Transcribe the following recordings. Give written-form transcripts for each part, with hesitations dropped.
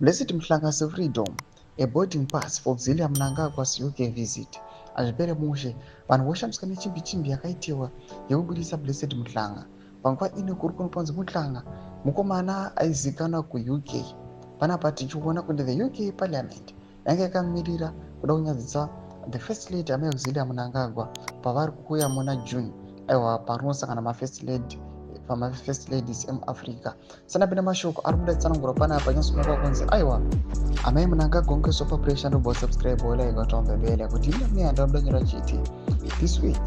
Blessed Mhlanga Freedom, a boarding pass for Auxilia Mnangagwa's UK visit. Azvipere mushe vanhu voshamisa nechimbi yakaitiwa yekubudisa Blessed Mhlanga. Panguva ino kuri kunzi Mhlanga mukomana aizikanwa kuUK. Panapa tichiona kuti the UK Parliament yange yakamirira kuda kunyadzisa the First Lady amai Auxilia Mnangagwa pavari kuuya muna June. Aiwa parunosangana ma-First Ladies emuAfrica. Sanapinda mashoko ari kuda tsanangura panapa nyasungwa kunzi aiwa amai Mnangagwa ngesopa pressure ndobo subscribe wala ikatombe bele kuti ine andabudanyira chiti. This week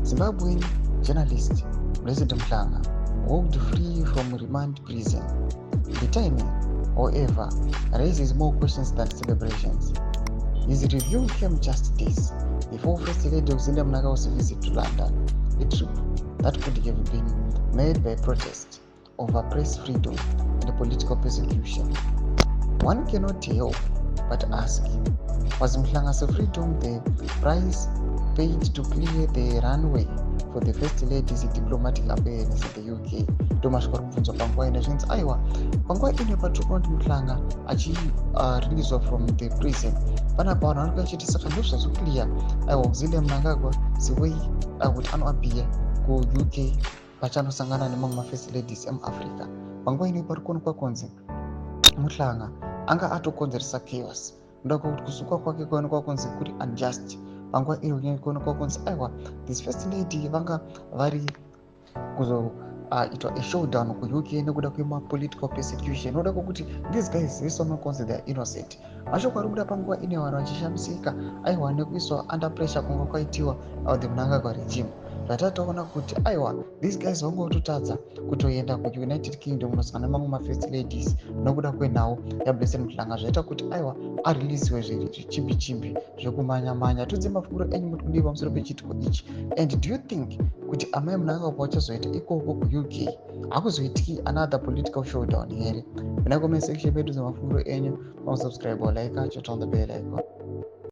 Zimbabwean journalist Blessed Mhlanga walked free from remand prison. The timing, however, raises more questions than celebrations. His review came just days before First Lady Auxilia Mnangagwa's visit to London, a trip that could have been made by protest over press freedom and political persecution. One cannot help but ask, was Mhlanga's freedom the price paid to clear the runway for the First Lady's diplomatic appearance in the UK? Domashkwa kubvunzwa panguva ino zvinzi aiwa panguva ino patirikuona kuti Mhlanga released from the prison panapa vanhu vari vachiti saka ndozvazoclear aiwa Auxilia Mnangagwa the way kuti anoappear kuUK pachanosangana nemamwe ma-First Ladies emuAfrica. Panguva ino pari kuonekwa kunzi Mhlanga anga atokonzeresa chaos ndoda kuti kusukwa kwake kuonekwa kunzi kuri unjust. Panguva ino kuonekwa kunzi aiwa this First Lady vanga vari kuzoitwa a showdown kuUK nekuda kwema-political persecution. Noda kuti these guys vesoma kunzi they are innocent. Mashoko ari kuda panguva ino vanhu vachishamisika aiwa nekuiswa under pressure kunga kwaitiwa the Mnangagwa regime. Zvatatoona kuti aiwa these guys vangototadza kutoenda kuUnited Kingdom kunosangana nemamwe ma-First Ladies nokuda kwenhau yaBlessed Mhlanga zvaita kuti aiwa areleasiwe zvichimbi zvekumanya-manya. Tudze mafunguro enyu muri kudii pamusoro pechitiko ichi, and do you think kuti amai Mnangagwa vachazoita ikoko kuUK hakuzoitiki another political showdown here? Mina comment section pedu dzemafunguro enyu, subscribe or like, turn on the bell icon.